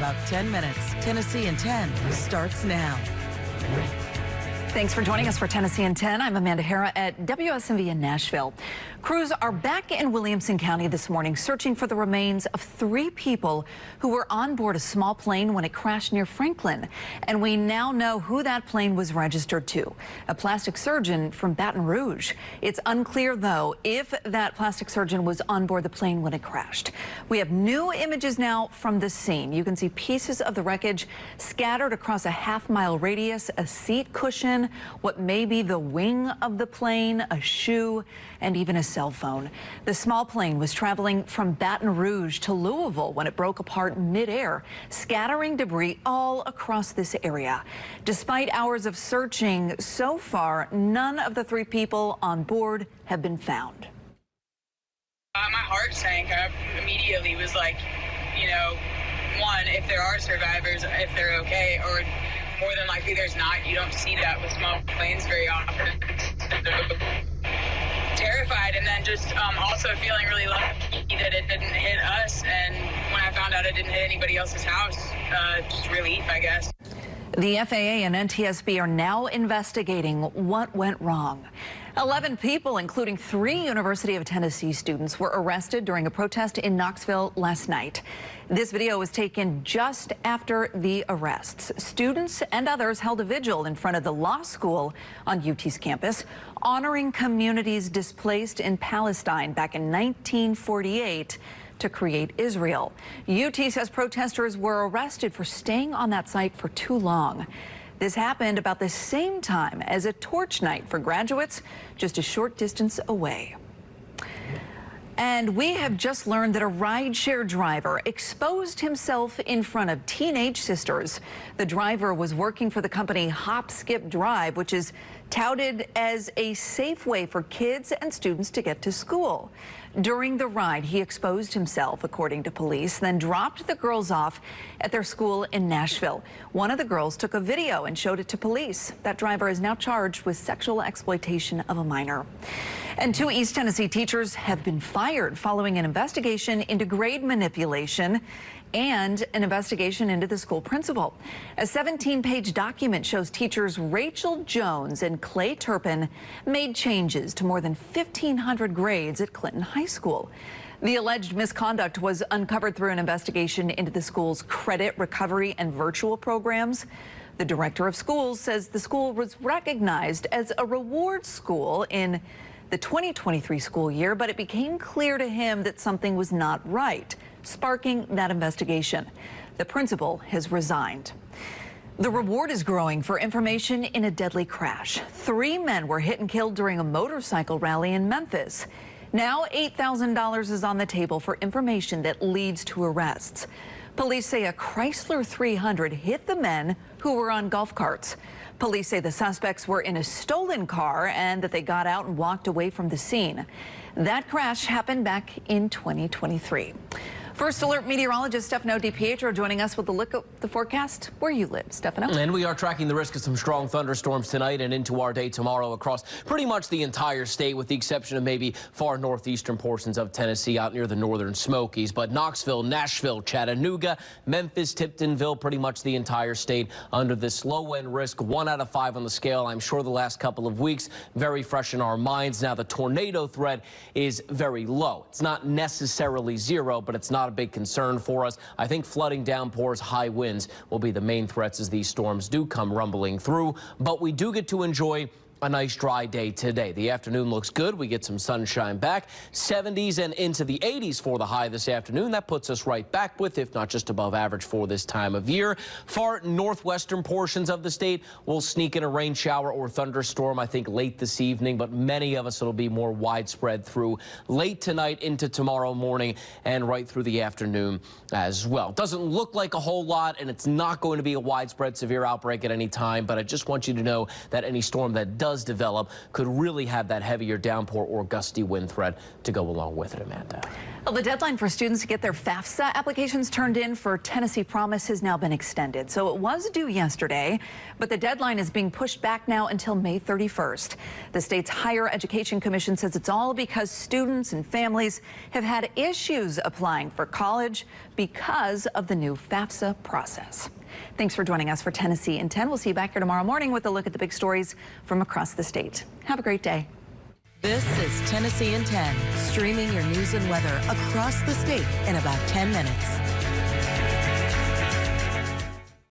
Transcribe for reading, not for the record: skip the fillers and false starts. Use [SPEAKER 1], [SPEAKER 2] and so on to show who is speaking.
[SPEAKER 1] about 10 minutes. Tennessee in 10 starts now.
[SPEAKER 2] Thanks for joining us for Tennessee in 10. I'm Amanda Hara at WSMV in Nashville. Crews are back in Williamson County this morning searching for the remains of 3 people who were on board a small plane when it crashed near Franklin. And we now know who that plane was registered to, a plastic surgeon from Baton Rouge. It's unclear, though, if that plastic surgeon was on board the plane when it crashed. We have new images now from the scene. You can see pieces of the wreckage scattered across a half-mile radius, a seat cushion, what may be the wing of the plane, a shoe, and even a cell phone. The small plane was traveling from Baton Rouge to Louisville when it broke apart midair, scattering debris all across this area. Despite hours of searching, so far, none of the 3 people on board have been found.
[SPEAKER 3] My heart sank. I immediately was like, you know, one, if there are survivors, if they're okay, or more than likely there's not. You don't see that with small planes very often. Terrified, and then just also feeling really lucky that it didn't hit us, and when I found out it didn't hit anybody else's house, just relief, I guess.
[SPEAKER 2] The FAA and NTSB are now investigating what went wrong. 11 people, including 3 University of Tennessee students, were arrested during a protest in Knoxville last night. This video was taken just after the arrests. Students and others held a vigil in front of the law school on UT's campus, honoring communities displaced in Palestine back in 1948 to create Israel. UT says protesters were arrested for staying on that site for too long. This happened about the same time as a torch night for graduates just a short distance away. And we have just learned that a rideshare driver exposed himself in front of teenage sisters. The driver was working for the company Hop Skip Drive, which is touted as a safe way for kids and students to get to school. During the ride, he exposed himself, according to police, then dropped the girls off at their school in Nashville. One of the girls took a video and showed it to police. That driver is now charged with sexual exploitation of a minor. And 2 East Tennessee teachers have been fired following an investigation into grade manipulation and an investigation into the school principal. A 17-page document shows teachers Rachel Jones and Clay Turpin made changes to more than 1,500 grades at Clinton High School. The alleged misconduct was uncovered through an investigation into the school's credit recovery and virtual programs. The director of schools says the school was recognized as a reward school in the 2023 school year, but it became clear to him that something was not right, sparking that investigation. The principal has resigned. The reward is growing for information in a deadly crash. 3 men were hit and killed during a motorcycle rally in Memphis. Now $8,000 is on the table for information that leads to arrests. Police say a Chrysler 300 hit the men who were on golf carts. Police say the suspects were in a stolen car and that they got out and walked away from the scene. That crash happened back in 2023. First Alert meteorologist Stefano DiPietro joining us with a look at the forecast where you live. Stefano.
[SPEAKER 4] And we are tracking the risk of some strong thunderstorms tonight and into our day tomorrow across pretty much the entire state, with the exception of maybe far northeastern portions of Tennessee out near the northern Smokies. But Knoxville, Nashville, Chattanooga, Memphis, Tiptonville, pretty much the entire state under this low end risk. 1 out of 5 on the scale. I'm sure the last couple of weeks very fresh in our minds. Now the tornado threat is very low. It's not necessarily 0, but it's not a big concern for us. I think flooding, downpours, high winds will be the main threats as these storms do come rumbling through. But we do get to enjoy a nice dry day today. The afternoon looks good. We get some sunshine back. 70s and into the 80s for the high this afternoon. That puts us right back with, if not just above average for this time of year. Far northwestern portions of the state will sneak in a rain shower or thunderstorm, I think, late this evening, but many of us it'll be more widespread through late tonight into tomorrow morning and right through the afternoon as well. Doesn't look like a whole lot, and it's not going to be a widespread severe outbreak at any time, but I just want you to know that any storm that does does develop, could really have that heavier downpour or gusty wind threat to go along with it, Amanda.
[SPEAKER 2] Well, the deadline for students to get their FAFSA applications turned in for Tennessee Promise has now been extended. So it was due yesterday, but the deadline is being pushed back now until May 31st. The state's Higher Education Commission says it's all because students and families have had issues applying for college because of the new FAFSA process. Thanks for joining us for Tennessee in 10. We'll see you back here tomorrow morning with a look at the big stories from across the state. Have a great day.
[SPEAKER 1] This is Tennessee in 10, streaming your news and weather across the state in about 10 minutes.